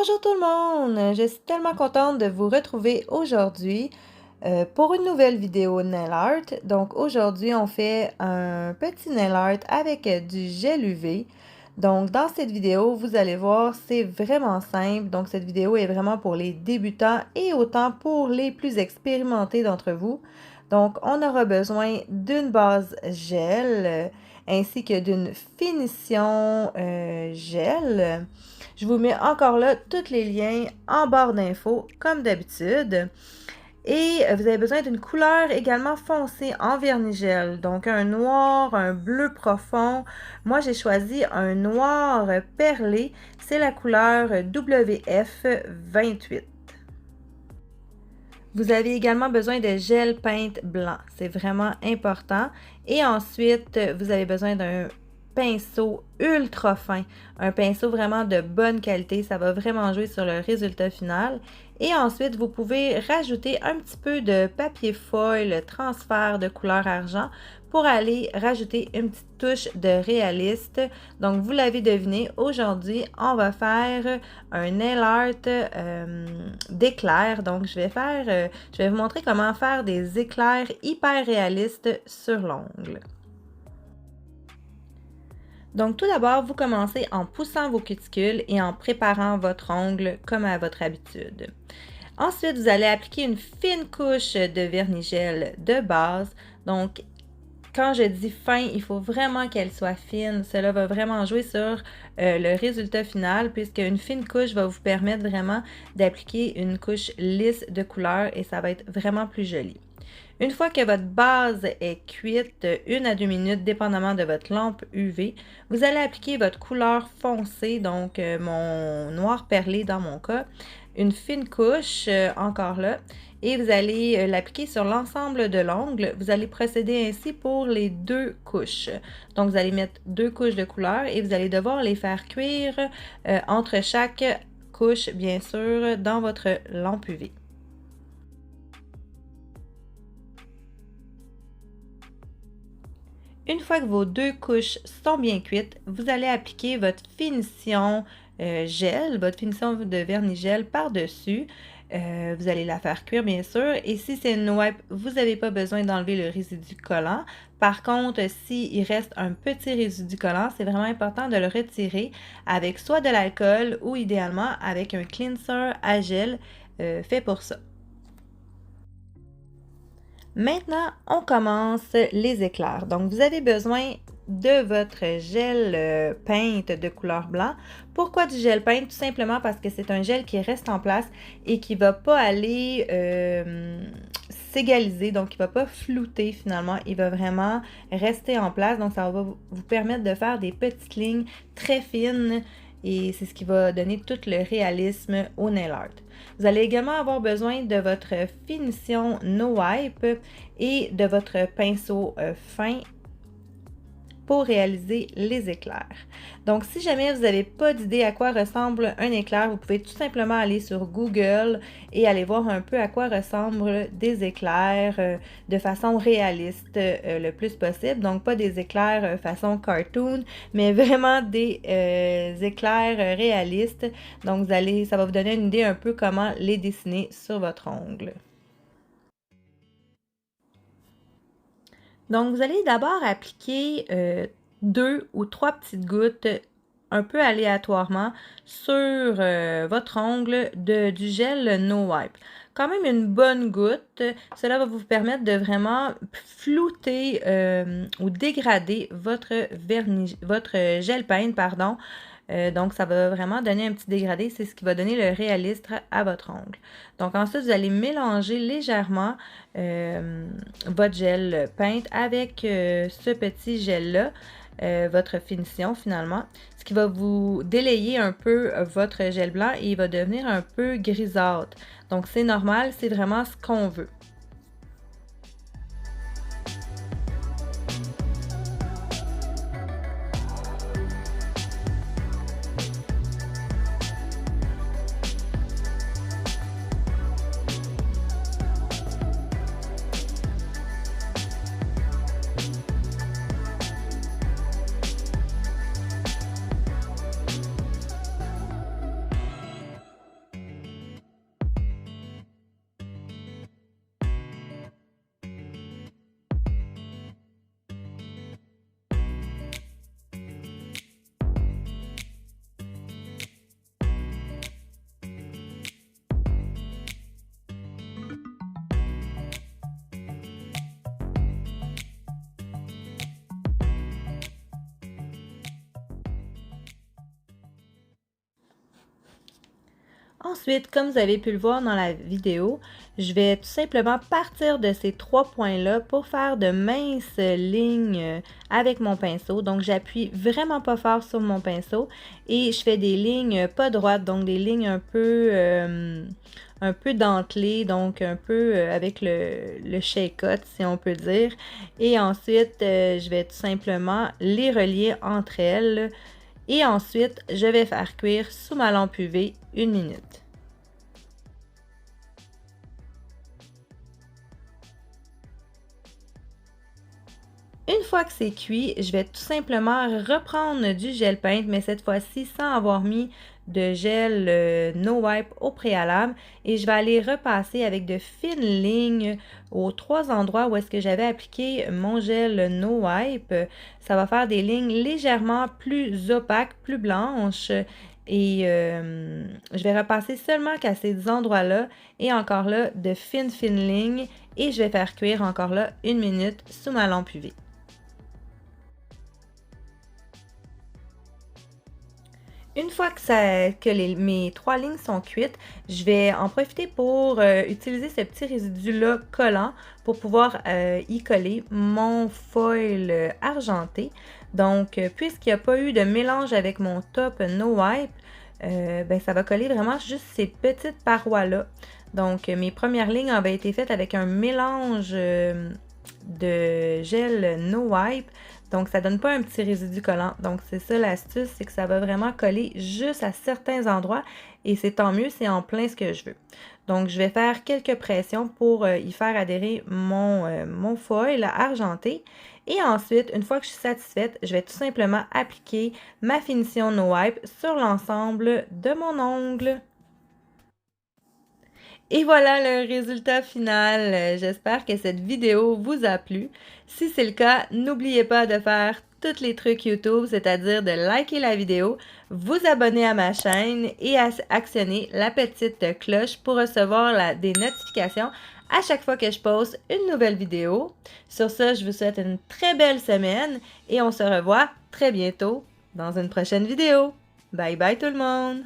Bonjour tout le monde! Je suis tellement contente de vous retrouver aujourd'hui pour une nouvelle vidéo nail art. Donc aujourd'hui, on fait un petit nail art avec du gel UV. Donc dans cette vidéo, vous allez voir, c'est vraiment simple. Donc cette vidéo est vraiment pour les débutants et autant pour les plus expérimentés d'entre vous. Donc on aura besoin d'une base gel ainsi que d'une finition gel. Je vous mets encore là tous les liens en barre d'infos, comme d'habitude. Et vous avez besoin d'une couleur également foncée en vernis gel. Donc un noir, un bleu profond. Moi, j'ai choisi un noir perlé. C'est la couleur WF28. Vous avez également besoin de gel paint blanc. C'est vraiment important. Et ensuite, vous avez besoin d'un pinceau ultra fin, un pinceau vraiment de bonne qualité, ça va vraiment jouer sur le résultat final. Et ensuite, vous pouvez rajouter un petit peu de papier foil transfert de couleur argent pour aller rajouter une petite touche de réaliste. Donc, vous l'avez deviné, aujourd'hui, on va faire un nail art d'éclairs. Donc, je vais vous montrer comment faire des éclairs hyper réalistes sur l'ongle. Donc, tout d'abord, vous commencez en poussant vos cuticules et en préparant votre ongle comme à votre habitude. Ensuite, vous allez appliquer une fine couche de vernis gel de base. Donc, quand je dis fin, il faut vraiment qu'elle soit fine. Cela va vraiment jouer sur le résultat final puisque une fine couche va vous permettre vraiment d'appliquer une couche lisse de couleur et ça va être vraiment plus joli. Une fois que votre base est cuite, 1 à 2 minutes, dépendamment de votre lampe UV, vous allez appliquer votre couleur foncée, donc mon noir perlé dans mon cas, une fine couche, encore là, et vous allez l'appliquer sur l'ensemble de l'ongle. Vous allez procéder ainsi pour les 2 couches. Donc, vous allez mettre 2 couches de couleur et vous allez devoir les faire cuire entre chaque couche, bien sûr, dans votre lampe UV. Une fois que vos 2 couches sont bien cuites, vous allez appliquer votre finition gel, votre finition de vernis gel par-dessus. Vous allez la faire cuire, bien sûr. Et si c'est une wipe, vous n'avez pas besoin d'enlever le résidu collant. Par contre, s'il reste un petit résidu collant, c'est vraiment important de le retirer avec soit de l'alcool ou idéalement avec un cleanser à gel fait pour ça. Maintenant, on commence les éclairs. Donc, vous avez besoin de votre gel paint de couleur blanc. Pourquoi du gel paint? Tout simplement parce que c'est un gel qui reste en place et qui ne va pas aller s'égaliser, donc il ne va pas flouter finalement. Il va vraiment rester en place, donc ça va vous permettre de faire des petites lignes très fines et c'est ce qui va donner tout le réalisme au nail art. Vous allez également avoir besoin de votre finition No Wipe et de votre pinceau fin pour réaliser les éclairs. Donc, si jamais vous n'avez pas d'idée à quoi ressemble un éclair, vous pouvez tout simplement aller sur Google et aller voir un peu à quoi ressemblent des éclairs de façon réaliste le plus possible. Donc, pas des éclairs façon cartoon, mais vraiment des éclairs réalistes. Donc, ça va vous donner une idée un peu comment les dessiner sur votre ongle. Donc, vous allez d'abord appliquer 2 ou 3 petites gouttes un peu aléatoirement sur votre ongle du gel No Wipe. Quand même une bonne goutte, cela va vous permettre de vraiment flouter ou dégrader votre gel paint, pardon. Donc, ça va vraiment donner un petit dégradé. C'est ce qui va donner le réalisme à votre ongle. Donc, ensuite, vous allez mélanger légèrement votre gel paint avec ce petit gel-là, votre finition finalement, ce qui va vous délayer un peu votre gel blanc et il va devenir un peu grisâtre. Donc, c'est normal, c'est vraiment ce qu'on veut. Ensuite, comme vous avez pu le voir dans la vidéo, je vais tout simplement partir de ces 3 points-là pour faire de minces lignes avec mon pinceau. Donc, j'appuie vraiment pas fort sur mon pinceau et je fais des lignes pas droites, donc des lignes un peu dentelées, donc un peu avec le shake-cut, si on peut dire. Et ensuite, je vais tout simplement les relier entre elles. Et ensuite, je vais faire cuire sous ma lampe UV 1 minute. Une fois que c'est cuit, je vais tout simplement reprendre du gel peinte, mais cette fois-ci sans avoir mis de gel No Wipe au préalable. Et je vais aller repasser avec de fines lignes aux 3 endroits où est-ce que j'avais appliqué mon gel No Wipe. Ça va faire des lignes légèrement plus opaques, plus blanches. Et je vais repasser seulement qu'à ces endroits-là et encore là de fines lignes. Et je vais faire cuire encore là 1 minute sous ma lampe UV. Une fois que mes 3 lignes sont cuites, je vais en profiter pour utiliser ce petit résidu-là collant pour pouvoir y coller mon foil argenté. Donc, puisqu'il n'y a pas eu de mélange avec mon top No Wipe, ben, ça va coller vraiment juste ces petites parois-là. Donc, mes premières lignes avaient été faites avec un mélange de gel No Wipe. Donc, ça donne pas un petit résidu collant. Donc, c'est ça l'astuce, c'est que ça va vraiment coller juste à certains endroits et c'est tant mieux, c'est en plein ce que je veux. Donc, je vais faire quelques pressions pour y faire adhérer mon foil argenté. Et ensuite, une fois que je suis satisfaite, je vais tout simplement appliquer ma finition No Wipe sur l'ensemble de mon ongle. Et voilà le résultat final. J'espère que cette vidéo vous a plu. Si c'est le cas, n'oubliez pas de faire tous les trucs YouTube, c'est-à-dire de liker la vidéo, vous abonner à ma chaîne et actionner la petite cloche pour recevoir des notifications à chaque fois que je poste une nouvelle vidéo. Sur ce, je vous souhaite une très belle semaine et on se revoit très bientôt dans une prochaine vidéo. Bye bye tout le monde!